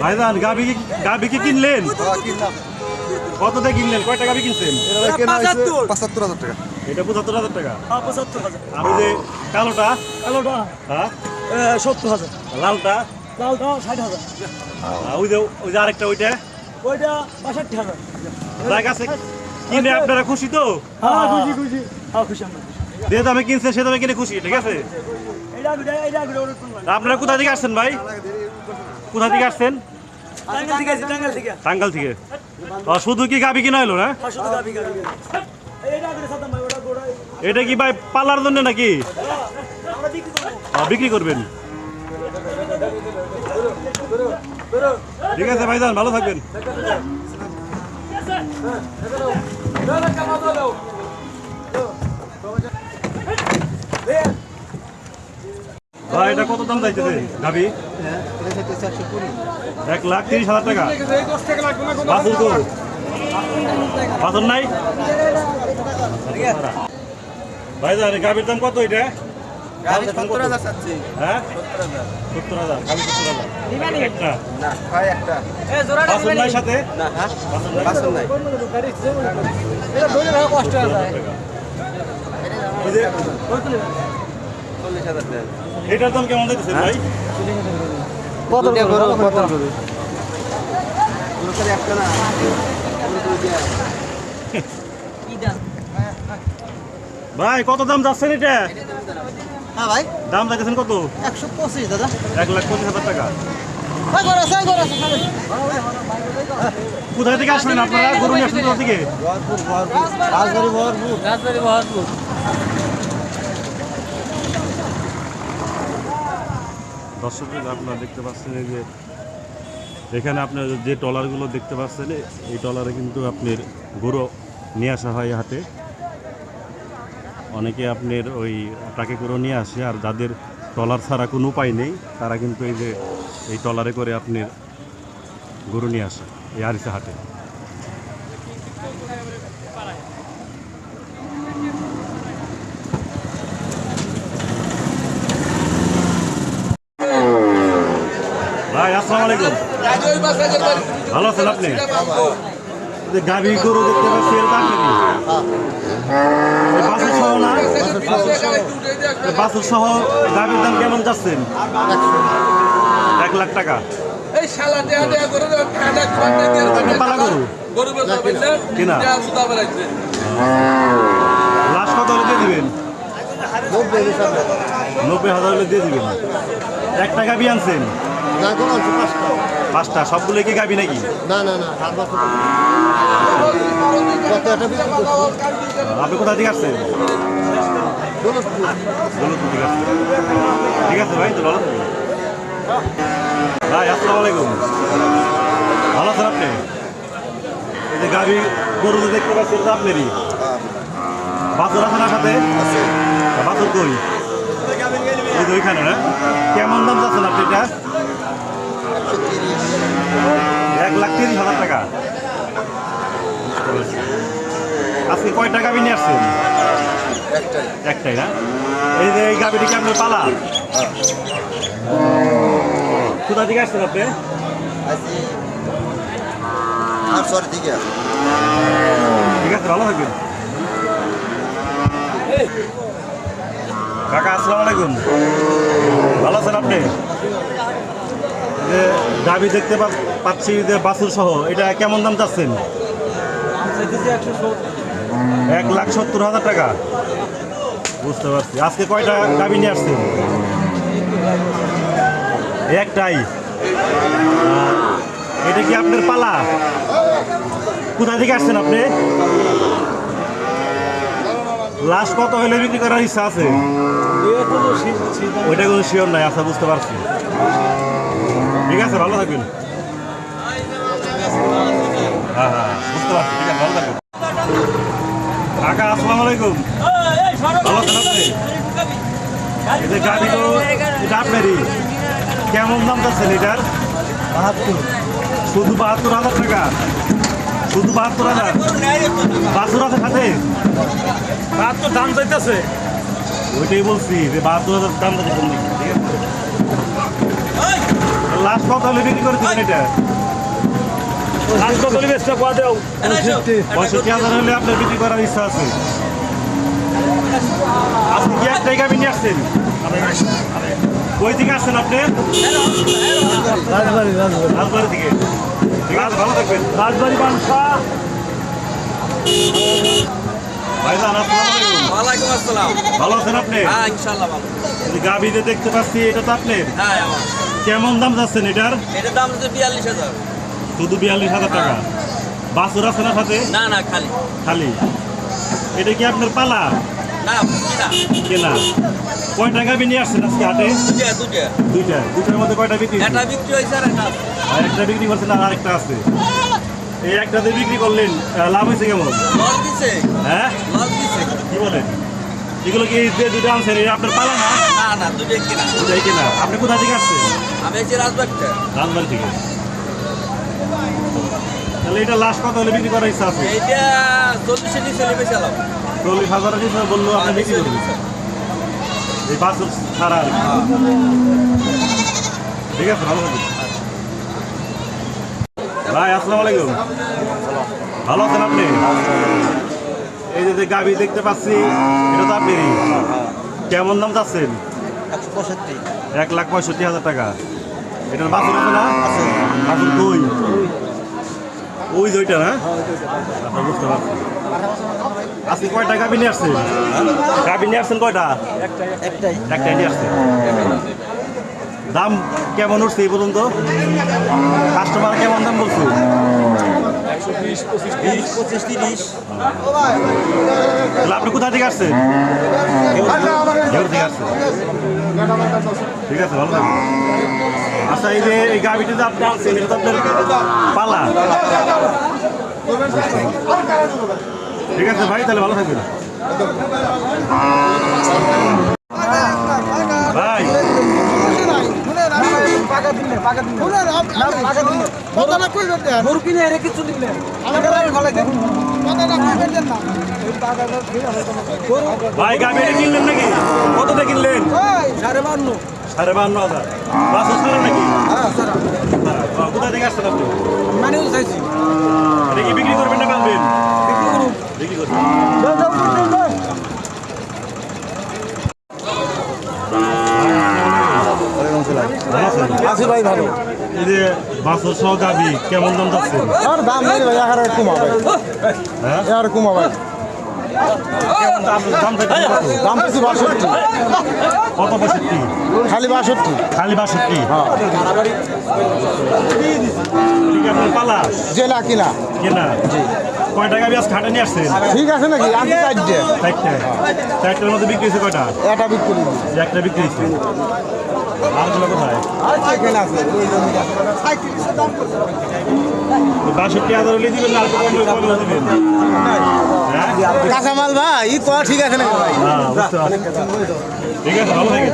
ভাইজান গাবি কি কিনলেন? কত দিয়ে কিনলেন? কয়টা গাবি কিনছেন? ৭৫,০০০ টাকা। এটা ৭৫,০০০ টাকা। আর ওই যে কালোটা হ্যাঁ ৭০,০০০। লালটা ৬০,০০০। ওই যে আরেকটা ওইটা ৬২,০০০। যার কাছে কিনে আপনারা খুশি তো? খুশি আমরা। যে দামে কিনছে সে দামে কিনে খুশি, ঠিক আছে? আপনারা কোথা থেকে আসছেন ভাই? কোথা থেকে আসছেন? টাঙ্গাইল থেকে। শুধু কি গাবি কিনা হলো না? এটা কি ভাই পালার জন্য নাকি বিক্রি করবেন? ঠিক আছে ভাইজান, ভালো থাকবেন। ভাই এটা কত দাম চাইতেছে গাবি? 1,30,000 টাকা। বাছুর তো বাছুর নাই ভাইজান, গাবির দাম কত এটা? হ্যাঁ ৭০,০০০। গাবি ৭০,০০০ একটা বাছুর নাই সাথে? এটার দাম কেমন দিতেছে ভাই? ভাই কত দাম যাচ্ছেন এটা? হ্যাঁ ভাই, দাম যাচ্ছেন কত? ১২৫ দাদা। 1,25,000 টাকা। কোথায় থেকে আসলেন আপনারা? গরু নিয়ে আসলেন কোথা থেকে? দর্শক আপনারা দেখতে পাচ্ছেন এই যে এখানে আপনার যে ট্রলারগুলো দেখতে পাচ্ছেন, এই ট্রলারে কিন্তু আপনার গরু নিয়ে আসা হয় হাটে। অনেকে আপনার ওই ট্রাকে করে নিয়ে আসে, আর যাদের ট্রলার ছাড়া কোনো উপায় নেই তারা কিন্তু এই ট্রলারে করে আপনার গরু নিয়ে আসে এই আরিচা হাটে। ভাই আসসালামু আলাইকুম, ভালো আছেন আপনি? গাভী গরু দেখতে পাচ্ছি, এর দাম নাকি? বাছুর সহ না? বাছুর সহ গাভীর দাম কেমন যাচ্ছেন? 1,00,000 টাকা। পালা গরু কিনা লাস্ট কত হলে দিয়ে দিবেন? 90,000 হলে দিয়ে দিবেন। একটা গাভী আনছেন? পাঁচটা। সবগুলো কি গাভী নাকি? আপনি কোথা থেকে আসছেন? থেকে আসছেন। ঠিক আছে ভাই, তো ভালো থাকবেন। ভাই আসসালামু আলাইকুম, ভালো আছেন আপনি? এই যে গাভী গরু দেখতে পাচ্ছেন এটা আপনারই? বাছুর আছে না সাথে? বাছুর কই? এই যে ওইখানে না? কেমন দাম যাচ্ছেন আপনি এটা? 1,30,000 টাকা। আজকে কয়টা গাভী নিয়ে আসছেন? একটাই না? এই যে এই গাভীটি কি আপনার পালা? কোথা থেকে আসছেন আপনি? ঠিক আছে, ভালো থাকবেন। কাকা আসসালামু আলাইকুম, ভালো আছেন আপনি? যে গাভী দেখতে পাচ্ছি যে বাছুর সহ, এটা কেমন দাম চাচ্ছেন? 1,70,000 টাকা। বুঝতে পারছি। আজকে কয়টা গাভী নিয়ে আসছেন? একটাই। এটা কি আপনার পালা? কোথা থেকে আসছেন আপনি? লাস্ট কত হলে বিক্রি করার ইচ্ছা আছে? ওইটা কোনো শিওর নাই। আচ্ছা, বুঝতে পারছি। ঠিক আছে, ভালো থাকবেন। হ্যাঁ, বুঝতে পারছি। ঠিক আছে, ভালো থাকবেন। কাকা আসসালামু আলাইকুম, ভালো আছেন আপনি? এই যে গাড়ি তো এটা আপনারই, কেমন দাম চাচ্ছেন এটার? ৭২। শুধু ৭২,000 টাকা? শুধু ৭২,000? বাছুর আছে সাথে? ৭২ দাম চাইতেছে। ওইটাই বলছি যে ৭২,000 দাম চাইতেছেন নাকি? ঠিক আছে, লাস্ট কত হলে বিক্রি করে দিবেন এটা? লাস্ট কত বেচটা কোয়া দেও 65,000 হলে আপনার বিক্রি করার ইচ্ছা আছে। আজকে কি একটাই গাভী নিয়ে আসছেন? কই থেকে আসছেন আপনি? রাজবাড়ি থেকে। ঠিক আছে, ভালো থাকবেন। রাজবাড়ি বানসা ভাইজান, আসসালামু আলাইকুম। ওয়ালাইকুম আসসালাম। ভালো আছেন আপনি? হ্যাঁ ইনশাআল্লাহ ভালো। এই গাভীতে দেখতে পাচ্ছি, এটা তো আপনার। হ্যাঁ আমার। কেমন দাম যাচ্ছেন এটার? এটার দাম হচ্ছে 42,000। শুধু 42,000 টাকা। বাছুর আছে না সাথে? না না খালি। খালি। এটা কি আপনার পালা না কিনা। কেনা? কয়টা গাভী নিয়ে আসছেন আজকে হাটে? দুইটা। দুইটার মধ্যে কয়টা বিক্রি হয়েছে? এটা বিক্রি হয়েছে আর এটা আছে। আর একটা বিক্রি করছেন আর আরেকটা আছে। এই একটাতে বিক্রি করলেন, লাভ হয়েছে কেমন? লস দিছে। হ্যাঁ, লস দিছে। কি বলেন? এগুলো কি যে দুটো আনছেন এটা আপনার পালা না? না না দুইটা কিনা। দুটাই কেনা। আপনি কোথা থেকে আসছেন? আমি এসে রাজবাড়িতে। রাজবাড়ি থেকে। তাহলে এটা লাস্ট কত হলে বিক্রি করার ইচ্ছা আছে? এইটা 40 নিচে নেমে চালাম। 40,000 দিচ্ছে বললো আপনি বিক্রি করবেন। এই বাছুর ছাড়া আর কি। ঠিক আছে, ভালো থাকুন। ভাই আসসালামু আলাইকুম। ভালো আছেন আপনি? এই যে গাভী দেখতে পাচ্ছি, এটা তো আপনারই। কেমন দাম চাচ্ছেন? 165 1,65,000 টাকা। এটার বাছুর আছে না? বাছুর কই? ওই যে ওইটা না? আচ্ছা, বুঝতে পারছি। আজকে কয়টা গাভী নিয়ে আসছেন? গাভী নিয়ে আসছেন কয়টা? একটাই একটাই নিয়ে আসছেন। দাম কেমন উঠছে এই পর্যন্ত? কাস্টমার কেমন দাম বলছে? 20 25 30 তাহলে আপনি কোথা থেকে আসছেন? ঘেউর থেকে আসছেন। ঠিক আছে, ভালো থাকবেন। আচ্ছা, এই যে এই গাভিটা যে আপনি আনছেন, এটা তো আপনার পালা। ঠিক আছে ভাই, তাহলে ভালো থাকবেন। ভাই, গরু কিনে এনে কিছু দিলে ভাই গাভি এটা কিনলেন নাকি? কতটা কিনলেন? 52 52,000। বাছুর ছাড়া নাকি? কোথা থেকে আসছেন আপনি? মানে চাইছি এটা কি বিক্রি করবেন না পালবেন? বিক্রি করবেন। আছি ভাই ভালো এই যে বাছুর সহ গাভি কেমন দাম যাচ্ছে? আর দাম নেই ভাই এগারো কমা ভাই হ্যাঁ, এগারো কমা ভাই কেমন দাম চাইছেন কত? দাম বেশি 62 কত 65? খালি 62 খালি 62? ঠিক আপনার পালা জেলা কিনা কেনা? কয়টা গাভি আজ খাটে নিয়ে আসছেন? ঠিক আছে নাকি আমি চাইছে চারটার মধ্যে বিক্রি হয়েছে কয়টা? এটা বিক্রি যে একটা বিক্রি হয়েছে। আরগুলো কোথায়? আর সেখানে আছে 62,000 হলে দিবেন না আর কমলে দিবেন? হ্যাঁ, কাঁচামাল ভাই ই তো ঠিক আছে নাকি ভাই বুঝতে পারছি। ঠিক আছে, ভালো থাকেন।